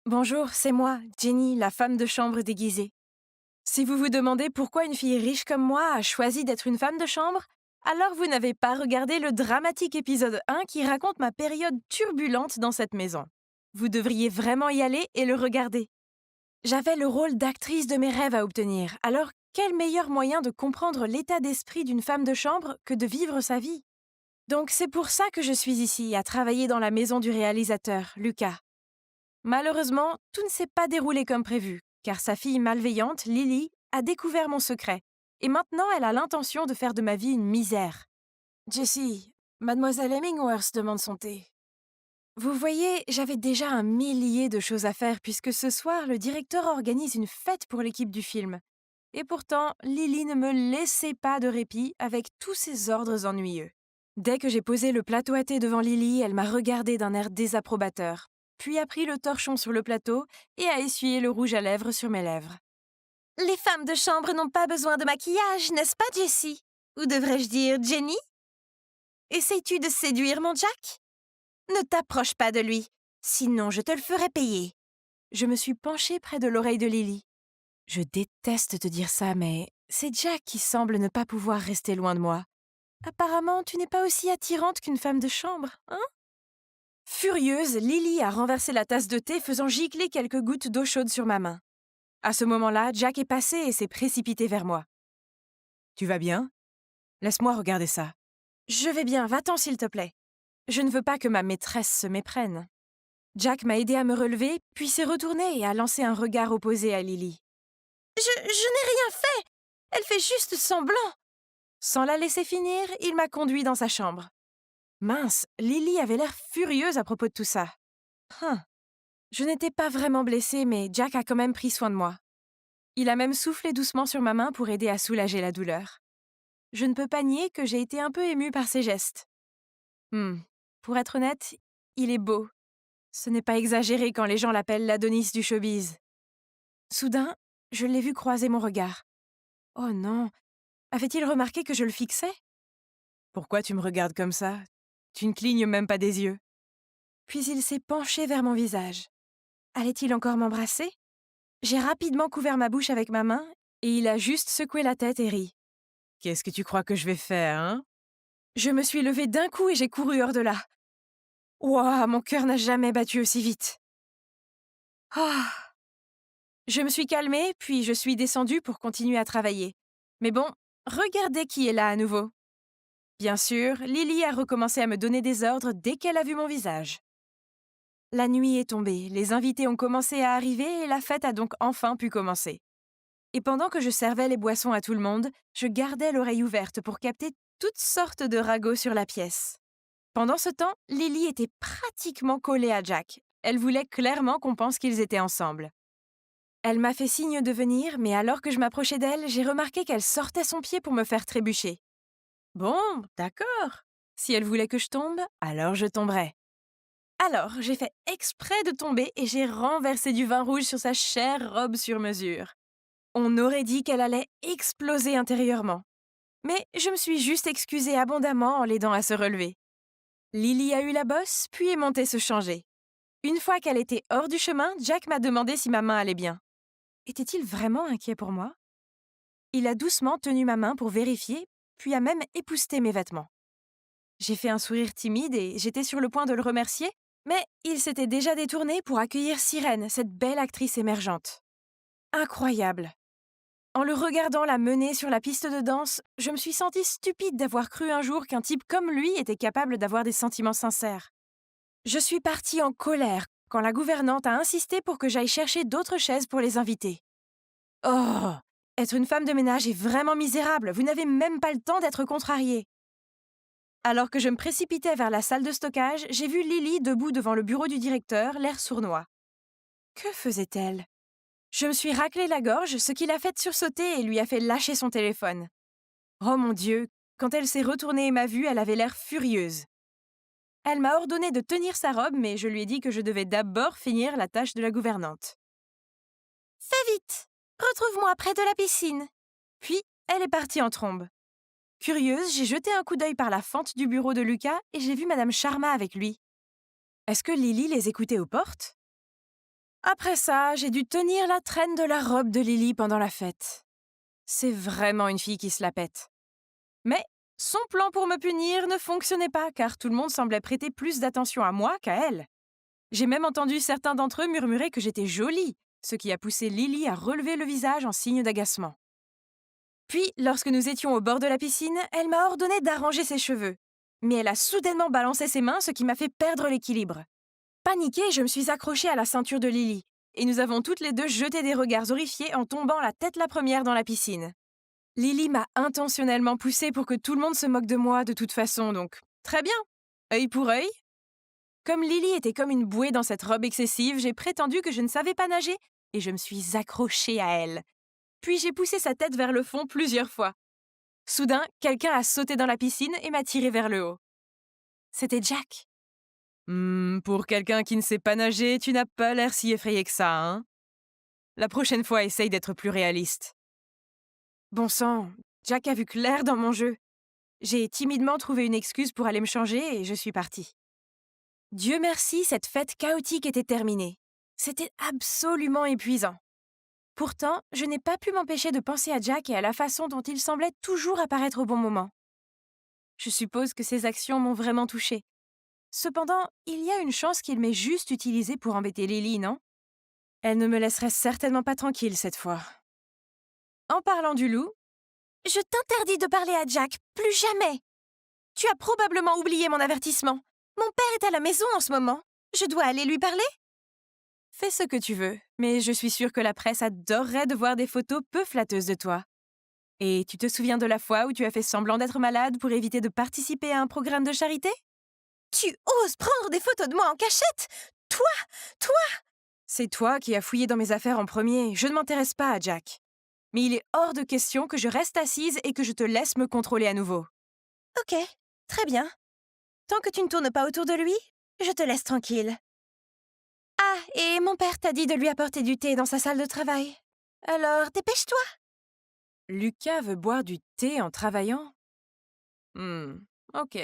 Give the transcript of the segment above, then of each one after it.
Bonjour, c'est moi, Jenny, la femme de chambre déguisée. Si vous vous demandez pourquoi une fille riche comme moi a choisi d'être une femme de chambre, alors vous n'avez pas regardé le dramatique épisode 1 qui raconte ma période turbulente dans cette maison. Vous devriez vraiment y aller et le regarder. J'avais le rôle d'actrice de mes rêves à obtenir, alors quel meilleur moyen de comprendre l'état d'esprit d'une femme de chambre que de vivre sa vie? Donc c'est pour ça que je suis ici, à travailler dans la maison du réalisateur, Lucas. Malheureusement, tout ne s'est pas déroulé comme prévu, car sa fille malveillante, Lily, a découvert mon secret. Et maintenant, elle a l'intention de faire de ma vie une misère. Jessie, mademoiselle Hemingworth demande son thé. Vous voyez, j'avais déjà un millier de choses à faire puisque ce soir, le directeur organise une fête pour l'équipe du film. Et pourtant, Lily ne me laissait pas de répit avec tous ses ordres ennuyeux. Dès que j'ai posé le plateau à thé devant Lily, elle m'a regardé d'un air désapprobateur, puis a pris le torchon sur le plateau et a essuyé le rouge à lèvres sur mes lèvres. Les femmes de chambre n'ont pas besoin de maquillage, n'est-ce pas, Jessie? Ou devrais-je dire Jenny? Essayes-tu de séduire mon Jack? Ne t'approche pas de lui, sinon je te le ferai payer. Je me suis penchée près de l'oreille de Lily. Je déteste te dire ça, mais c'est Jack qui semble ne pas pouvoir rester loin de moi. Apparemment, tu n'es pas aussi attirante qu'une femme de chambre, hein? Furieuse, Lily a renversé la tasse de thé, faisant gicler quelques gouttes d'eau chaude sur ma main. À ce moment-là, Jack est passé et s'est précipité vers moi. Tu vas bien? Laisse-moi regarder ça. Je vais bien, va-t'en s'il te plaît. Je ne veux pas que ma maîtresse se méprenne. Jack m'a aidé à me relever, puis s'est retourné et a lancé un regard opposé à Lily. Je n'ai rien fait! Elle fait juste semblant! Sans la laisser finir, il m'a conduit dans sa chambre. Mince, Lily avait l'air furieuse à propos de tout ça. Hein. Je n'étais pas vraiment blessée, mais Jack a quand même pris soin de moi. Il a même soufflé doucement sur ma main pour aider à soulager la douleur. Je ne peux pas nier que j'ai été un peu émue par ses gestes. Hmm. Pour être honnête, il est beau. Ce n'est pas exagéré quand les gens l'appellent l'Adonis du showbiz. Soudain, je l'ai vu croiser mon regard. Oh non, avait-il remarqué que je le fixais? Pourquoi tu me regardes comme ça? Tu ne clignes même pas des yeux. Puis il s'est penché vers mon visage. Allait-il encore m'embrasser? J'ai rapidement couvert ma bouche avec ma main et il a juste secoué la tête et ri. Qu'est-ce que tu crois que je vais faire, hein? Je me suis levée d'un coup et j'ai couru hors de là. Ouah, mon cœur n'a jamais battu aussi vite. Ah! Je me suis calmée, puis je suis descendue pour continuer à travailler. Mais bon, regardez qui est là à nouveau. Bien sûr, Lily a recommencé à me donner des ordres dès qu'elle a vu mon visage. La nuit est tombée, les invités ont commencé à arriver et la fête a donc enfin pu commencer. Et pendant que je servais les boissons à tout le monde, je gardais l'oreille ouverte pour capter toutes sortes de ragots sur la pièce. Pendant ce temps, Lily était pratiquement collée à Jack. Elle voulait clairement qu'on pense qu'ils étaient ensemble. Elle m'a fait signe de venir, mais alors que je m'approchais d'elle, j'ai remarqué qu'elle sortait son pied pour me faire trébucher. Bon, d'accord. Si elle voulait que je tombe, alors je tomberais. Alors, j'ai fait exprès de tomber et j'ai renversé du vin rouge sur sa chère robe sur mesure. On aurait dit qu'elle allait exploser intérieurement. Mais je me suis juste excusée abondamment en l'aidant à se relever. Lily a eu la bosse, puis est montée se changer. Une fois qu'elle était hors du chemin, Jack m'a demandé si ma main allait bien. Était-il vraiment inquiet pour moi? Il a doucement tenu ma main pour vérifier, puis a même épousseté mes vêtements. J'ai fait un sourire timide et j'étais sur le point de le remercier, mais il s'était déjà détourné pour accueillir Sirène, cette belle actrice émergente. Incroyable! En le regardant la mener sur la piste de danse, je me suis sentie stupide d'avoir cru un jour qu'un type comme lui était capable d'avoir des sentiments sincères. Je suis partie en colère quand la gouvernante a insisté pour que j'aille chercher d'autres chaises pour les invités. Oh! Être une femme de ménage est vraiment misérable, vous n'avez même pas le temps d'être contrariée. Alors que je me précipitais vers la salle de stockage, j'ai vu Lily debout devant le bureau du directeur, l'air sournois. Que faisait-elle? Je me suis raclé la gorge, ce qui l'a fait sursauter et lui a fait lâcher son téléphone. Oh mon Dieu, quand elle s'est retournée et m'a vue, elle avait l'air furieuse. Elle m'a ordonné de tenir sa robe, mais je lui ai dit que je devais d'abord finir la tâche de la gouvernante. Fais vite! Retrouve-moi près de la piscine. Puis, elle est partie en trombe. Curieuse, j'ai jeté un coup d'œil par la fente du bureau de Lucas et j'ai vu Madame Sharma avec lui. Est-ce que Lily les écoutait aux portes? Après ça, j'ai dû tenir la traîne de la robe de Lily pendant la fête. C'est vraiment une fille qui se la pète. Mais son plan pour me punir ne fonctionnait pas car tout le monde semblait prêter plus d'attention à moi qu'à elle. J'ai même entendu certains d'entre eux murmurer que j'étais jolie, ce qui a poussé Lily à relever le visage en signe d'agacement. Puis, lorsque nous étions au bord de la piscine, elle m'a ordonné d'arranger ses cheveux. Mais elle a soudainement balancé ses mains, ce qui m'a fait perdre l'équilibre. Paniquée, je me suis accrochée à la ceinture de Lily, et nous avons toutes les deux jeté des regards horrifiés en tombant la tête la première dans la piscine. Lily m'a intentionnellement poussée pour que tout le monde se moque de moi de toute façon, donc très bien. Œil pour œil. Comme Lily était comme une bouée dans cette robe excessive, j'ai prétendu que je ne savais pas nager, et je me suis accrochée à elle. Puis j'ai poussé sa tête vers le fond plusieurs fois. Soudain, quelqu'un a sauté dans la piscine et m'a tiré vers le haut. C'était Jack. Pour quelqu'un qui ne sait pas nager, tu n'as pas l'air si effrayé que ça, hein? La prochaine fois, essaye d'être plus réaliste. Bon sang, Jack a vu clair dans mon jeu. J'ai timidement trouvé une excuse pour aller me changer et je suis partie. Dieu merci, cette fête chaotique était terminée. C'était absolument épuisant. Pourtant, je n'ai pas pu m'empêcher de penser à Jack et à la façon dont il semblait toujours apparaître au bon moment. Je suppose que ses actions m'ont vraiment touchée. Cependant, il y a une chance qu'il m'ait juste utilisée pour embêter Lily, non? Elle ne me laisserait certainement pas tranquille cette fois. En parlant du loup, je t'interdis de parler à Jack, plus jamais. Tu as probablement oublié mon avertissement. Mon père est à la maison en ce moment. Je dois aller lui parler? Fais ce que tu veux, mais je suis sûre que la presse adorerait de voir des photos peu flatteuses de toi. Et tu te souviens de la fois où tu as fait semblant d'être malade pour éviter de participer à un programme de charité? Tu oses prendre des photos de moi en cachette? Toi! C'est toi qui as fouillé dans mes affaires en premier, je ne m'intéresse pas à Jack. Mais il est hors de question que je reste assise et que je te laisse me contrôler à nouveau. Ok, très bien. Tant que tu ne tournes pas autour de lui, je te laisse tranquille. Ah, et mon père t'a dit de lui apporter du thé dans sa salle de travail. Alors, dépêche-toi. Lucas veut boire du thé en travaillant? Ok.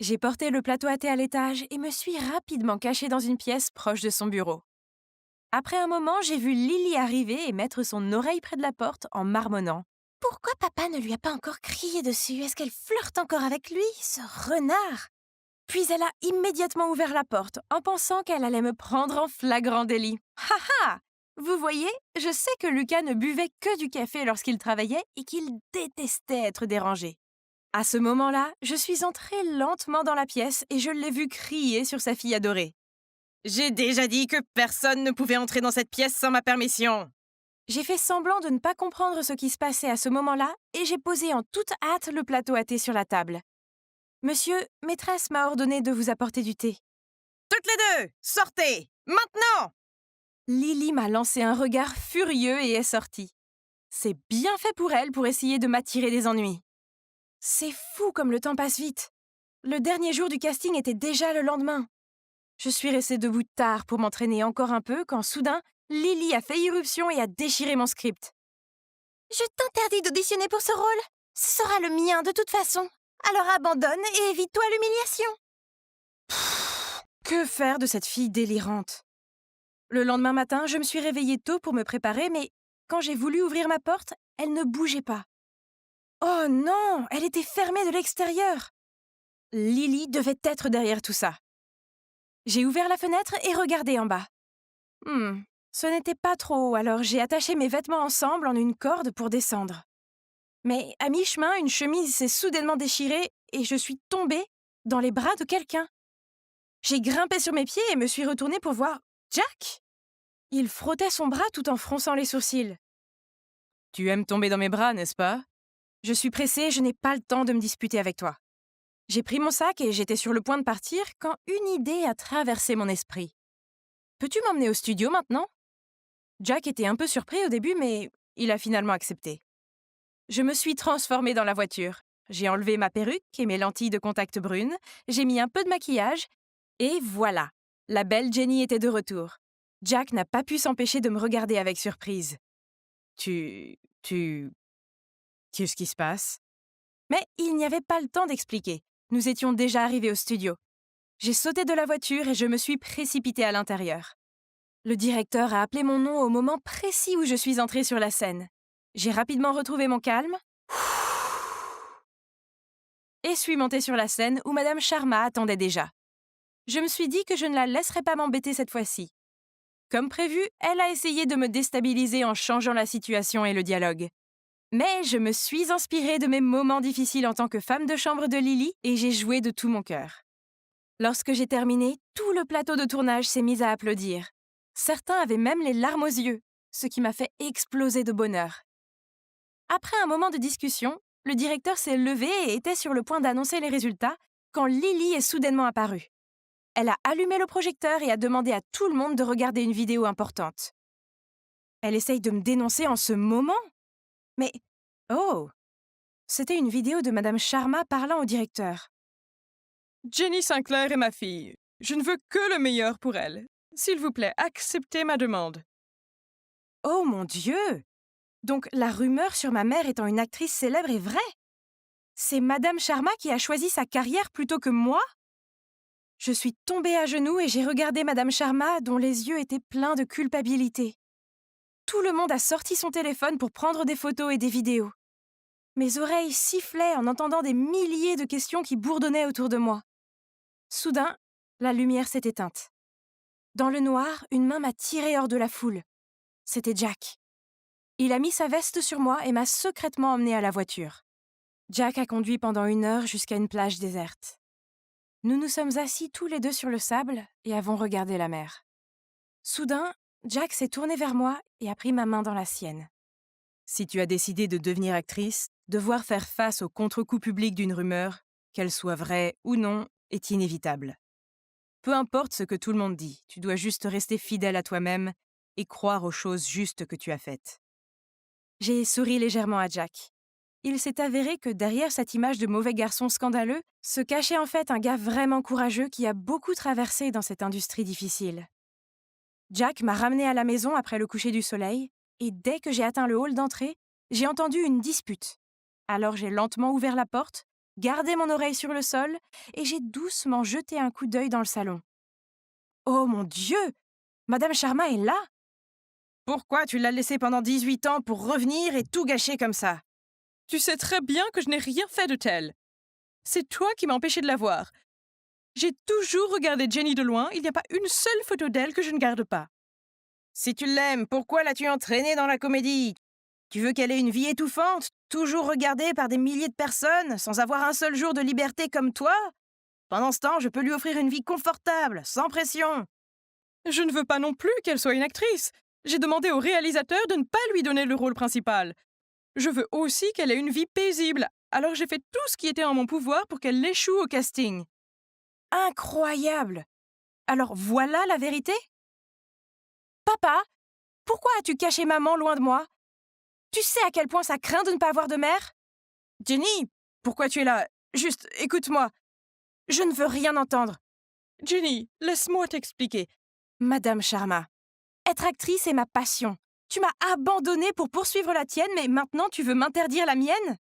J'ai porté le plateau à thé à l'étage et me suis rapidement cachée dans une pièce proche de son bureau. Après un moment, j'ai vu Lily arriver et mettre son oreille près de la porte en marmonnant. Pourquoi papa ne lui a pas encore crié dessus? Est-ce qu'elle flirte encore avec lui, ce renard? Puis elle a immédiatement ouvert la porte en pensant qu'elle allait me prendre en flagrant délit. Ha ha! Vous voyez, je sais que Lucas ne buvait que du café lorsqu'il travaillait et qu'il détestait être dérangé. À ce moment-là, je suis entrée lentement dans la pièce et je l'ai vu crier sur sa fille adorée. J'ai déjà dit que personne ne pouvait entrer dans cette pièce sans ma permission. J'ai fait semblant de ne pas comprendre ce qui se passait à ce moment-là et j'ai posé en toute hâte le plateau à thé sur la table. Monsieur, maîtresse m'a ordonné de vous apporter du thé. Toutes les deux, sortez, maintenant! Lily m'a lancé un regard furieux et est sortie. C'est bien fait pour elle pour essayer de m'attirer des ennuis. C'est fou comme le temps passe vite. Le dernier jour du casting était déjà le lendemain. Je suis restée debout tard pour m'entraîner encore un peu quand soudain, Lily a fait irruption et a déchiré mon script. Je t'interdis d'auditionner pour ce rôle. Ce sera le mien de toute façon. Alors abandonne et évite-toi l'humiliation. Que faire de cette fille délirante? Le lendemain matin, je me suis réveillée tôt pour me préparer, mais quand j'ai voulu ouvrir ma porte, elle ne bougeait pas. Oh non, elle était fermée de l'extérieur. Lily devait être derrière tout ça. J'ai ouvert la fenêtre et regardé en bas. Ce n'était pas trop haut, alors j'ai attaché mes vêtements ensemble en une corde pour descendre. Mais à mi-chemin, une chemise s'est soudainement déchirée et je suis tombée dans les bras de quelqu'un. J'ai grimpé sur mes pieds et me suis retournée pour voir Jack. Il frottait son bras tout en fronçant les sourcils. « Tu aimes tomber dans mes bras, n'est-ce pas? Je suis pressée, je n'ai pas le temps de me disputer avec toi. » J'ai pris mon sac et j'étais sur le point de partir quand une idée a traversé mon esprit. « Peux-tu m'emmener au studio maintenant? » Jack était un peu surpris au début, mais il a finalement accepté. Je me suis transformée dans la voiture. J'ai enlevé ma perruque et mes lentilles de contact brunes, j'ai mis un peu de maquillage, et voilà, la belle Jenny était de retour. Jack n'a pas pu s'empêcher de me regarder avec surprise. Qu'est-ce qui se passe? Mais il n'y avait pas le temps d'expliquer. Nous étions déjà arrivés au studio. J'ai sauté de la voiture et je me suis précipitée à l'intérieur. Le directeur a appelé mon nom au moment précis où je suis entrée sur la scène. J'ai rapidement retrouvé mon calme et suis montée sur la scène où Madame Sharma attendait déjà. Je me suis dit que je ne la laisserais pas m'embêter cette fois-ci. Comme prévu, elle a essayé de me déstabiliser en changeant la situation et le dialogue. Mais je me suis inspirée de mes moments difficiles en tant que femme de chambre de Lily et j'ai joué de tout mon cœur. Lorsque j'ai terminé, tout le plateau de tournage s'est mis à applaudir. Certains avaient même les larmes aux yeux, ce qui m'a fait exploser de bonheur. Après un moment de discussion, le directeur s'est levé et était sur le point d'annoncer les résultats quand Lily est soudainement apparue. Elle a allumé le projecteur et a demandé à tout le monde de regarder une vidéo importante. Elle essaye de me dénoncer en ce moment? Mais, oh, c'était une vidéo de Madame Sharma parlant au directeur. Jenny Sinclair est ma fille. Je ne veux que le meilleur pour elle. S'il vous plaît, acceptez ma demande. Oh mon Dieu! Donc la rumeur sur ma mère étant une actrice célèbre est vraie? C'est Madame Sharma qui a choisi sa carrière plutôt que moi? Je suis tombée à genoux et j'ai regardé Madame Sharma dont les yeux étaient pleins de culpabilité. Tout le monde a sorti son téléphone pour prendre des photos et des vidéos. Mes oreilles sifflaient en entendant des milliers de questions qui bourdonnaient autour de moi. Soudain, la lumière s'est éteinte. Dans le noir, une main m'a tirée hors de la foule. C'était Jack. Il a mis sa veste sur moi et m'a secrètement emmenée à la voiture. Jack a conduit pendant 1 heure jusqu'à une plage déserte. Nous nous sommes assis tous les deux sur le sable et avons regardé la mer. Soudain, Jack s'est tourné vers moi et a pris ma main dans la sienne. Si tu as décidé de devenir actrice, devoir faire face au contre-coup public d'une rumeur, qu'elle soit vraie ou non, est inévitable. Peu importe ce que tout le monde dit, tu dois juste rester fidèle à toi-même et croire aux choses justes que tu as faites. J'ai souri légèrement à Jack. Il s'est avéré que derrière cette image de mauvais garçon scandaleux se cachait en fait un gars vraiment courageux qui a beaucoup traversé dans cette industrie difficile. Jack m'a ramené à la maison après le coucher du soleil, et dès que j'ai atteint le hall d'entrée, j'ai entendu une dispute. Alors j'ai lentement ouvert la porte, gardé mon oreille sur le sol, et j'ai doucement jeté un coup d'œil dans le salon. Oh mon Dieu! Madame Sharma est là? Pourquoi tu l'as laissée pendant 18 ans pour revenir et tout gâcher comme ça? Tu sais très bien que je n'ai rien fait de tel. C'est toi qui m'as empêché de la voir. J'ai toujours regardé Jenny de loin, il n'y a pas une seule photo d'elle que je ne garde pas. Si tu l'aimes, pourquoi l'as-tu entraînée dans la comédie? Tu veux qu'elle ait une vie étouffante, toujours regardée par des milliers de personnes, sans avoir un seul jour de liberté comme toi? Pendant ce temps, je peux lui offrir une vie confortable, sans pression. Je ne veux pas non plus qu'elle soit une actrice. J'ai demandé au réalisateur de ne pas lui donner le rôle principal. Je veux aussi qu'elle ait une vie paisible, alors j'ai fait tout ce qui était en mon pouvoir pour qu'elle échoue au casting. Incroyable! Alors voilà la vérité? Papa, pourquoi as-tu caché maman loin de moi? Tu sais à quel point ça craint de ne pas avoir de mère? Jenny, pourquoi tu es là? Juste, écoute-moi. Je ne veux rien entendre. Jenny, laisse-moi t'expliquer. Madame Sharma, être actrice est ma passion. Tu m'as abandonnée pour poursuivre la tienne, mais maintenant tu veux m'interdire la mienne?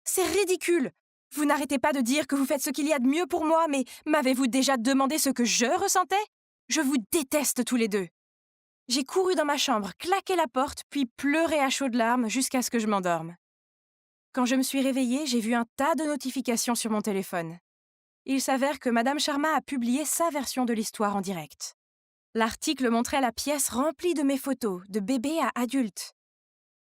C'est ridicule. Vous n'arrêtez pas de dire que vous faites ce qu'il y a de mieux pour moi, mais m'avez-vous déjà demandé ce que je ressentais? Je vous déteste tous les deux. J'ai couru dans ma chambre, claqué la porte, puis pleuré à chaudes larmes jusqu'à ce que je m'endorme. Quand je me suis réveillée, j'ai vu un tas de notifications sur mon téléphone. Il s'avère que Madame Sharma a publié sa version de l'histoire en direct. L'article montrait la pièce remplie de mes photos, de bébé à adulte.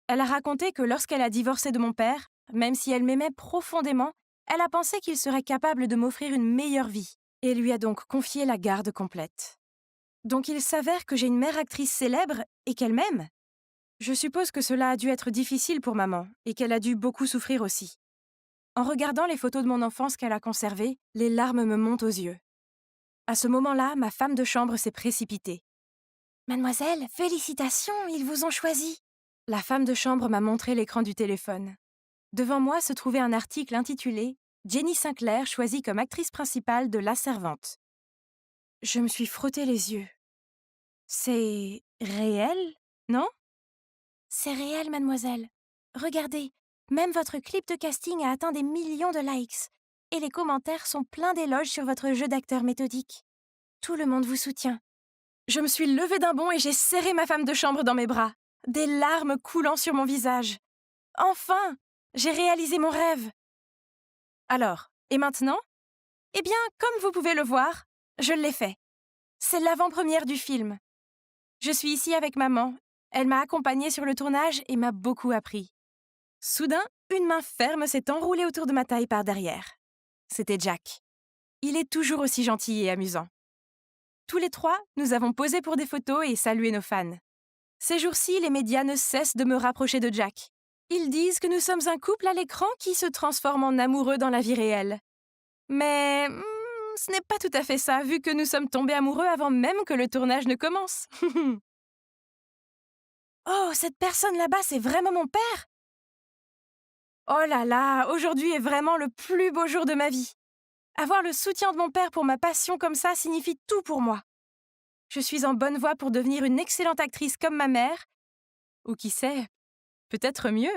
Elle a raconté que lorsqu'elle a divorcé de mon père, même si elle m'aimait profondément, elle a pensé qu'il serait capable de m'offrir une meilleure vie, et lui a donc confié la garde complète. Donc il s'avère que j'ai une mère actrice célèbre et qu'elle m'aime. Je suppose que cela a dû être difficile pour maman, et qu'elle a dû beaucoup souffrir aussi. En regardant les photos de mon enfance qu'elle a conservées, les larmes me montent aux yeux. À ce moment-là, ma femme de chambre s'est précipitée. Mademoiselle, félicitations, ils vous ont choisi. La femme de chambre m'a montré l'écran du téléphone. Devant moi se trouvait un article intitulé Jenny Sinclair choisie comme actrice principale de La Servante. Je me suis frotté les yeux. C'est réel, non? C'est réel, mademoiselle. Regardez, même votre clip de casting a atteint des millions de likes. Et les commentaires sont pleins d'éloges sur votre jeu d'acteur méthodique. Tout le monde vous soutient. Je me suis levée d'un bond et j'ai serré ma femme de chambre dans mes bras, des larmes coulant sur mon visage. Enfin, j'ai réalisé mon rêve. Alors, et maintenant? Eh bien, comme vous pouvez le voir, je l'ai fait. C'est l'avant-première du film. Je suis ici avec maman. Elle m'a accompagnée sur le tournage et m'a beaucoup appris. Soudain, une main ferme s'est enroulée autour de ma taille par derrière. C'était Jack. Il est toujours aussi gentil et amusant. Tous les trois, nous avons posé pour des photos et salué nos fans. Ces jours-ci, les médias ne cessent de me rapprocher de Jack. Ils disent que nous sommes un couple à l'écran qui se transforme en amoureux dans la vie réelle. Mais ce n'est pas tout à fait ça, vu que nous sommes tombés amoureux avant même que le tournage ne commence. Oh, cette personne là-bas, c'est vraiment mon père? Oh là là, aujourd'hui est vraiment le plus beau jour de ma vie. Avoir le soutien de mon père pour ma passion comme ça signifie tout pour moi. Je suis en bonne voie pour devenir une excellente actrice comme ma mère, ou qui sait, peut-être mieux.